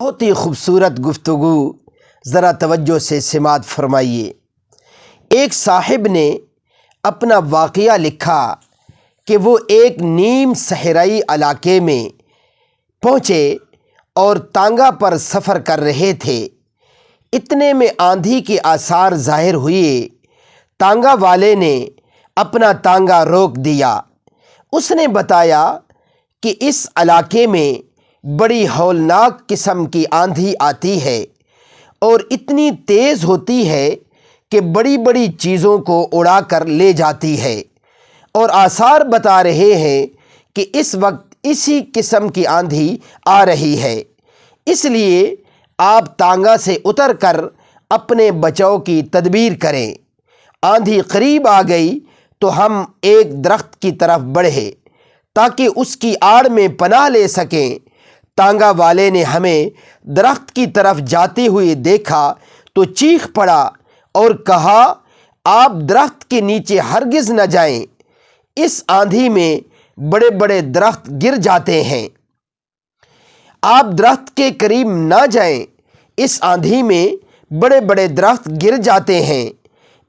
بہت ہی خوبصورت گفتگو، ذرا توجہ سے سماعت فرمائیے۔ ایک صاحب نے اپنا واقعہ لکھا کہ وہ ایک نیم صحرائی علاقے میں پہنچے اور تانگا پر سفر کر رہے تھے۔ اتنے میں آندھی کے آثار ظاہر ہوئے۔ تانگا والے نے اپنا تانگا روک دیا۔ اس نے بتایا کہ اس علاقے میں بڑی ہولناک قسم کی آندھی آتی ہے اور اتنی تیز ہوتی ہے کہ بڑی بڑی چیزوں کو اڑا کر لے جاتی ہے، اور آثار بتا رہے ہیں کہ اس وقت اسی قسم کی آندھی آ رہی ہے۔ اس لیے آپ تانگا سے اتر کر اپنے بچاؤ کی تدبیر کریں۔ آندھی قریب آ گئی تو ہم ایک درخت کی طرف بڑھے تاکہ اس کی آڑ میں پناہ لے سکیں۔ تانگا والے نے ہمیں درخت کی طرف جاتے ہوئے دیکھا تو چیخ پڑا اور کہا، آپ درخت کے نیچے ہرگز نہ جائیں، اس آندھی میں بڑے بڑے درخت گر جاتے ہیں۔ آپ درخت کے قریب نہ جائیں، اس آندھی میں بڑے بڑے درخت گر جاتے ہیں۔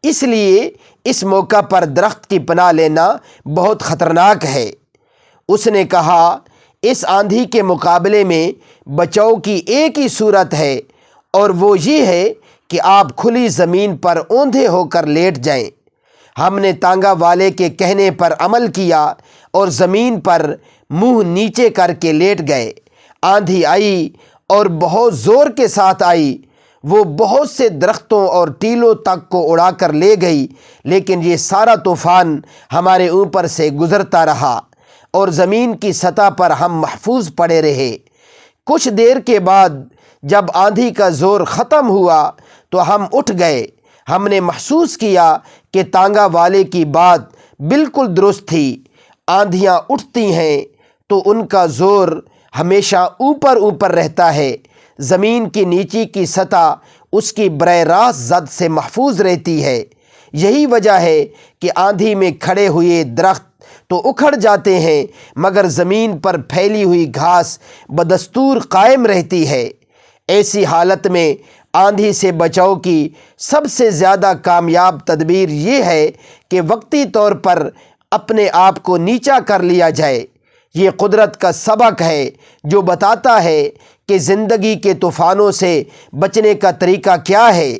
اس لیے اس موقع پر درخت کی پناہ لینا بہت خطرناک ہے۔ اس نے کہا، اس آندھی کے مقابلے میں بچاؤ کی ایک ہی صورت ہے، اور وہ یہ ہے کہ آپ کھلی زمین پر اوندھے ہو کر لیٹ جائیں۔ ہم نے تانگا والے کے کہنے پر عمل کیا اور زمین پر منہ نیچے کر کے لیٹ گئے۔ آندھی آئی اور بہت زور کے ساتھ آئی۔ وہ بہت سے درختوں اور ٹیلوں تک کو اڑا کر لے گئی، لیکن یہ سارا طوفان ہمارے اوپر سے گزرتا رہا اور زمین کی سطح پر ہم محفوظ پڑے رہے۔ کچھ دیر کے بعد جب آندھی کا زور ختم ہوا تو ہم اٹھ گئے۔ ہم نے محسوس کیا کہ تانگا والے کی بات بالکل درست تھی۔ آندھیاں اٹھتی ہیں تو ان کا زور ہمیشہ اوپر اوپر رہتا ہے۔ زمین کی نیچے کی سطح اس کی براہ راست زد سے محفوظ رہتی ہے۔ یہی وجہ ہے کہ آندھی میں کھڑے ہوئے درخت تو اکھڑ جاتے ہیں، مگر زمین پر پھیلی ہوئی گھاس بدستور قائم رہتی ہے۔ ایسی حالت میں آندھی سے بچاؤ کی سب سے زیادہ کامیاب تدبیر یہ ہے کہ وقتی طور پر اپنے آپ کو نیچا کر لیا جائے۔ یہ قدرت کا سبق ہے جو بتاتا ہے کہ زندگی کے طوفانوں سے بچنے کا طریقہ کیا ہے۔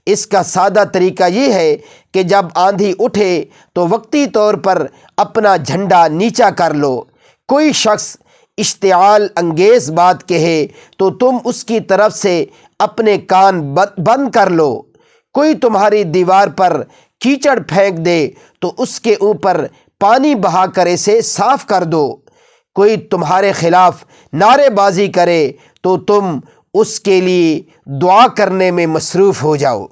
اس کا سادہ طریقہ یہ ہے کہ جب آندھی اٹھے تو وقتی طور پر اپنا جھنڈا نیچا کر لو۔ کوئی شخص اشتعال انگیز بات کہے تو تم اس کی طرف سے اپنے کان بند کر لو۔ کوئی تمہاری دیوار پر کیچڑ پھینک دے تو اس کے اوپر پانی بہا کر اسے صاف کر دو۔ کوئی تمہارے خلاف نعرے بازی کرے تو تم اس کے لیے دعا کرنے میں مصروف ہو جاؤ۔